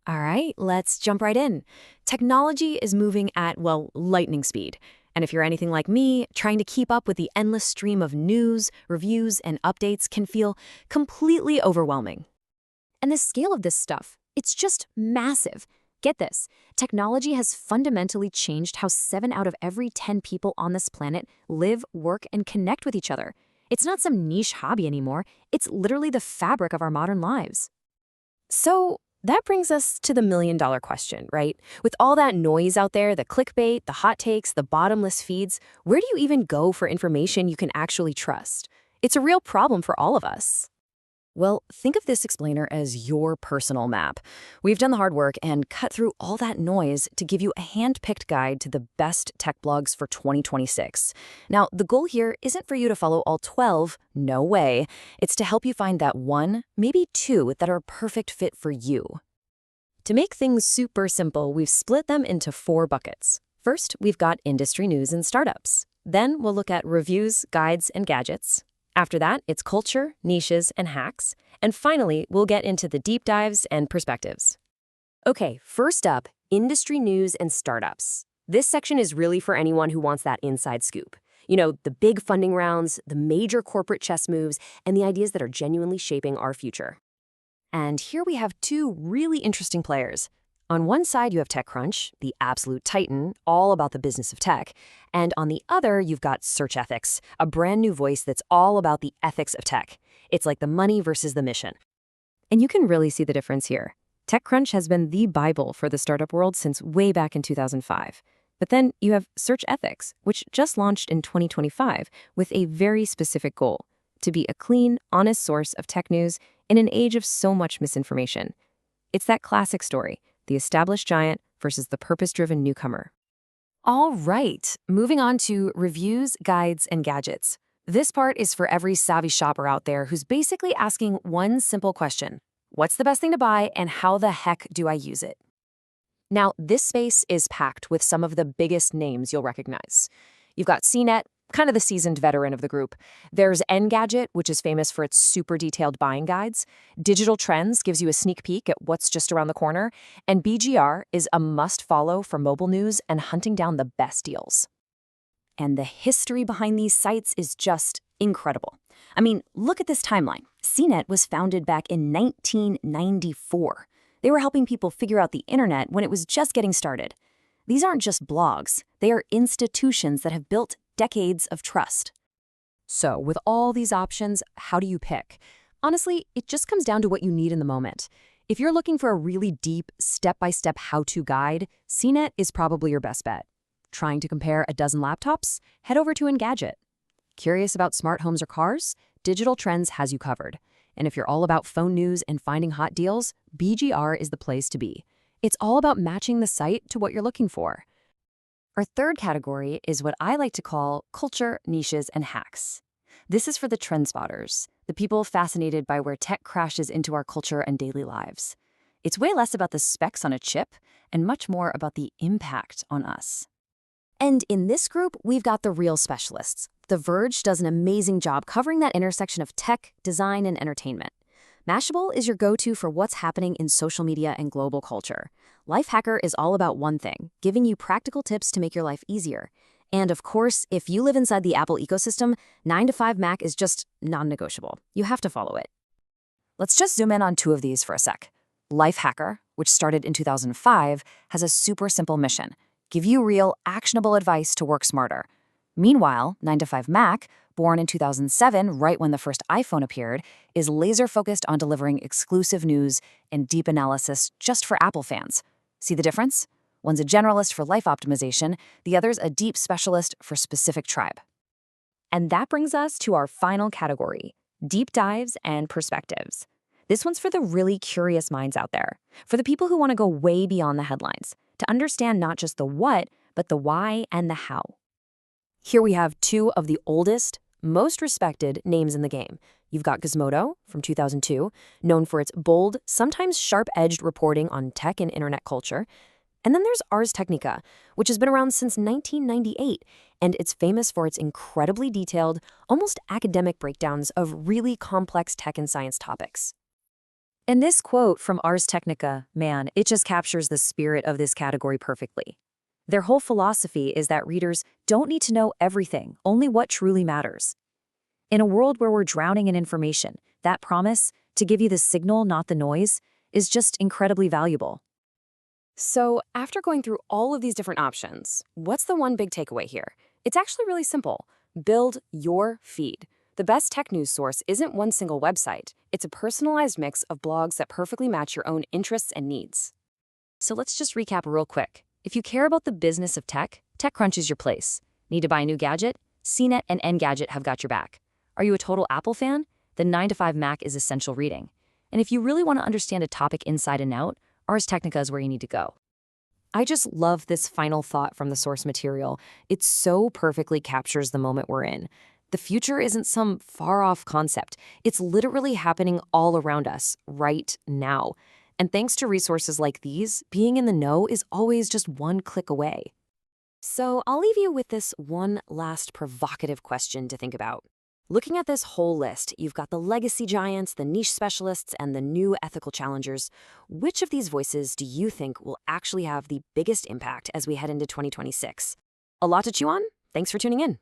All right, let's jump right in. Technology is moving at, well, lightning speed. And if you're anything like me, trying to keep up with the endless stream of news, reviews, and updates can feel completely overwhelming. And the scale of this stuff, it's just massive. Get this, technology has fundamentally changed how 7 out of every 10 people on this planet live, work, and connect with each other. It's not some niche hobby anymore, it's literally the fabric of our modern lives. So that brings us to the million-dollar question, right? With all that noise out there, the clickbait, the hot takes, the bottomless feeds, where do you even go for information you can actually trust? It's a real problem for all of us. Well, think of this explainer as your personal map. We've done the hard work and cut through all that noise to give you a hand-picked guide to the best tech blogs for 2026. Now, the goal here isn't for you to follow all 12, no way. It's to help you find that one, maybe two, that are a perfect fit for you. To make things super simple, we've split them into 4 buckets. First, we've got industry news and startups. Then we'll look at reviews, guides, and gadgets. After that, it's culture, niches, and hacks. And finally, we'll get into the deep dives and perspectives. Okay, first up, industry news and startups. This section is really for anyone who wants that inside scoop. You know, the big funding rounds, the major corporate chess moves, and the ideas that are genuinely shaping our future. And here we have 2 really interesting players. On one side, you have TechCrunch, the absolute titan, all about the business of tech. And on the other, you've got Search Ethics, a brand new voice that's all about the ethics of tech. It's like the money versus the mission. And you can really see the difference here. TechCrunch has been the Bible for the startup world since way back in 2005. But then you have Search Ethics, which just launched in 2025 with a very specific goal: to be a clean, honest source of tech news in an age of so much misinformation. It's that classic story: the established giant versus the purpose-driven newcomer. All right, moving on to reviews, guides, and gadgets. This part is for every savvy shopper out there who's basically asking one simple question: what's the best thing to buy and how the heck do I use it? Now, this space is packed with some of the biggest names you'll recognize. You've got CNET, kind of the seasoned veteran of the group. There's Engadget, which is famous for its super detailed buying guides. Digital Trends gives you a sneak peek at what's just around the corner. And BGR is a must-follow for mobile news and hunting down the best deals. And the history behind these sites is just incredible. I mean, look at this timeline. CNET was founded back in 1994. They were helping people figure out the internet when it was just getting started. These aren't just blogs. They are institutions that have built decades of trust. So, with all these options, how do you pick? Honestly, it just comes down to what you need in the moment. If you're looking for a really deep, step-by-step how-to guide, CNET is probably your best bet. Trying to compare a dozen laptops? Head over to Engadget. Curious about smart homes or cars? Digital Trends has you covered. And if you're all about phone news and finding hot deals, BGR is the place to be. It's all about matching the site to what you're looking for. Our third category is what I like to call culture, niches, and hacks. This is for the trend spotters, the people fascinated by where tech crashes into our culture and daily lives. It's way less about the specs on a chip and much more about the impact on us. And in this group, we've got the real specialists. The Verge does an amazing job covering that intersection of tech, design, and entertainment. Mashable is your go-to for what's happening in social media and global culture. Lifehacker is all about one thing: giving you practical tips to make your life easier. And of course, if you live inside the Apple ecosystem, 9to5Mac is just non-negotiable. You have to follow it. Let's just zoom in on 2 of these for a sec. Lifehacker, which started in 2005, has a super simple mission: give you real, actionable advice to work smarter. Meanwhile, 9to5Mac, born in 2007, right when the first iPhone appeared, is laser-focused on delivering exclusive news and deep analysis just for Apple fans. See the difference? One's a generalist for life optimization, the other's a deep specialist for specific tribe. And that brings us to our final category: deep dives and perspectives. This one's for the really curious minds out there, for the people who want to go way beyond the headlines, to understand not just the what, but the why and the how. Here we have 2 of the oldest, most respected names in the game. You've got Gizmodo from 2002, known for its bold, sometimes sharp-edged reporting on tech and internet culture. And then there's Ars Technica, which has been around since 1998, and it's famous for its incredibly detailed, almost academic breakdowns of really complex tech and science topics. And this quote from Ars Technica, man, it just captures the spirit of this category perfectly. Their whole philosophy is that readers don't need to know everything, only what truly matters. In a world where we're drowning in information, that promise, to give you the signal, not the noise, is just incredibly valuable. So, after going through all of these different options, what's the one big takeaway here? It's actually really simple. Build your feed. The best tech news source isn't one single website. It's a personalized mix of blogs that perfectly match your own interests and needs. So let's just recap real quick. If you care about the business of tech, TechCrunch is your place. Need to buy a new gadget? CNET and Engadget have got your back. Are you a total Apple fan? Then 9 to 5 Mac is essential reading. And if you really want to understand a topic inside and out, Ars Technica is where you need to go. I just love this final thought from the source material. It so perfectly captures the moment we're in. The future isn't some far-off concept. It's literally happening all around us, right now. And thanks to resources like these, being in the know is always just one click away. So I'll leave you with this one last provocative question to think about. Looking at this whole list, you've got the legacy giants, the niche specialists, and the new ethical challengers. Which of these voices do you think will actually have the biggest impact as we head into 2026? A lot to chew on? Thanks for tuning in.